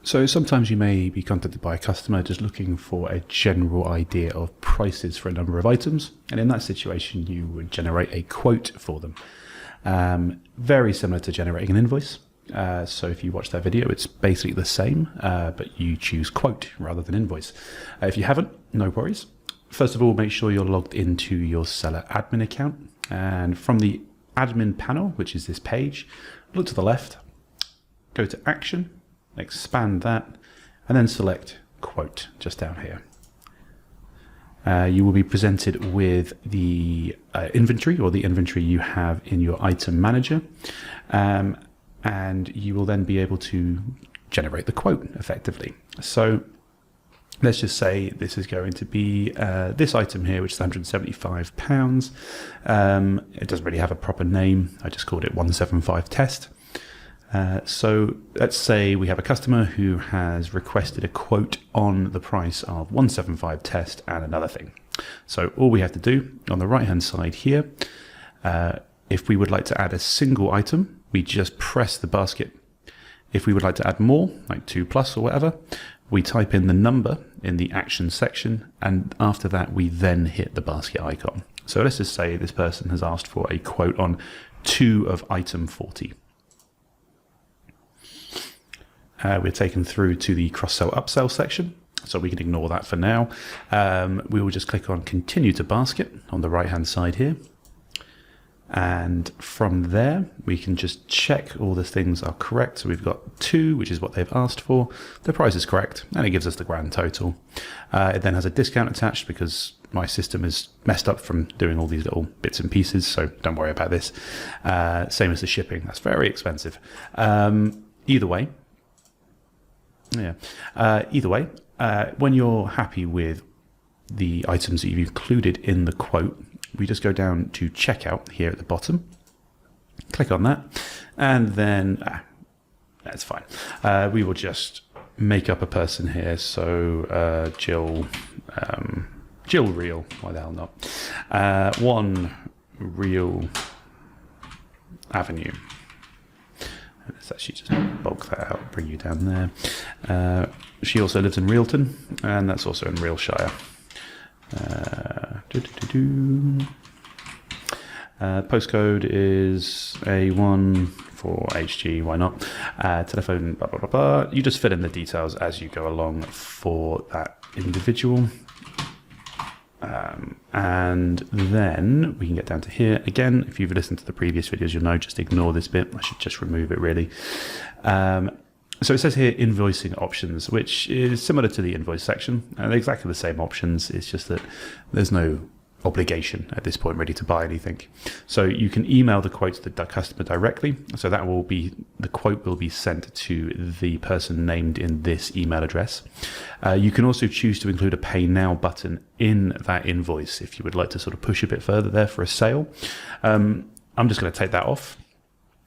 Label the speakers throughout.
Speaker 1: So sometimes you may be contacted by a customer just looking for a general idea of prices for a number of items. And in that situation, you would generate a quote for them. Very similar to generating an invoice. So if you watch that video, it's basically the same, but you choose quote rather than invoice. If you haven't, no worries. First of all, make sure you're logged into your seller admin account. And from the admin panel, which is this page, look to the left, go to action, expand that, and then select quote just down here. You will be presented with the inventory, or the inventory you have in your item manager, and you will then be able to generate the quote effectively. So let's just say this is going to be this item here, which is £175. It doesn't really have a proper name. I just called it 175 test. So let's say we have a customer who has requested a quote on the price of 175 test and another thing. So all we have to do on the right hand side here, if we would like to add a single item, we just press the basket. If we would like to add more, like 2+ or whatever, we type in the number in the action section, and after that we then hit the basket icon. So let's just say this person has asked for a quote on 2 of item 40. We're taken through to the cross-sell upsell section, so we can ignore that for now. We will just click on continue to basket on the right hand side here, and from there we can just check all the things are correct. So we've got 2, which is what they've asked for, the price is correct, and it gives us the grand total. It then has a discount attached because my system is messed up from doing all these little bits and pieces, so don't worry about this. Same as the shipping, that's very expensive. Either way, when you're happy with the items that you've included in the quote, we just go down to checkout here at the bottom, click on that, and then that's fine. We will just make up a person here. So Jill Real, why the hell not? 1 Real Avenue. Let's actually just bulk that out, bring you down there. She also lives in Reelton, and that's also in Realshire. Postcode is A1 for HG, why not? Telephone, blah, blah, blah, blah. You just fill in the details as you go along for that individual. And then we can get down to here. Again, if you've listened to the previous videos, you'll know, just ignore this bit. I should just remove it really. So it says here invoicing options, which is similar to the invoice section. They're exactly the same options. It's just that there's no obligation at this point really to buy anything. So you can email the quote to the customer directly. So that will be, the quote will be sent to the person named in this email address. You can also choose to include a pay now button in that invoice if you would like to sort of push a bit further there for a sale. I'm just going to take that off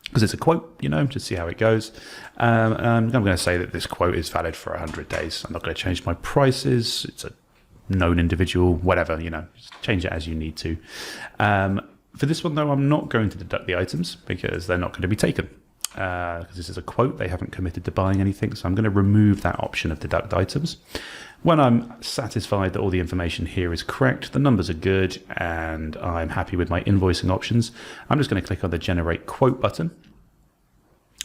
Speaker 1: because it's a quote, you know, to see how it goes. I'm going to say that this quote is valid for 100 days. I'm not going to change my prices. It's a known individual, whatever, you know, just change it as you need to. For this one though, I'm not going to deduct the items because they're not going to be taken. Because this is a quote, they haven't committed to buying anything, so I'm going to remove that option of deduct items. When I'm satisfied that all the information here is correct, the numbers are good, and I'm happy with my invoicing options, I'm just going to click on the generate quote button.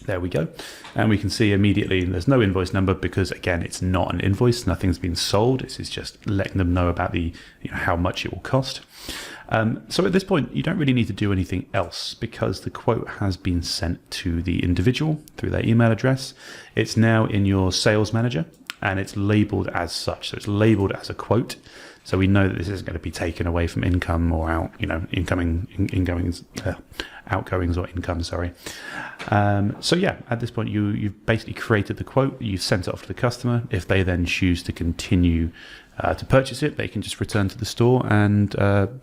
Speaker 1: There we go. And we can see immediately there's no invoice number because, again, it's not an invoice. Nothing's been sold. This is just letting them know about the, you know, how much it will cost. So at this point, you don't really need to do anything else because the quote has been sent to the individual through their email address. It's now in your sales manager and it's labeled as such. So it's labeled as a quote. So we know that this isn't going to be taken away from income or out, you know, outgoings or income, sorry. So yeah, at this point, you've basically created the quote, you've sent it off to the customer. If they then choose to continue to purchase it, they can just return to the store and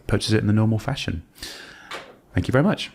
Speaker 1: purchase it in the normal fashion. Thank you very much.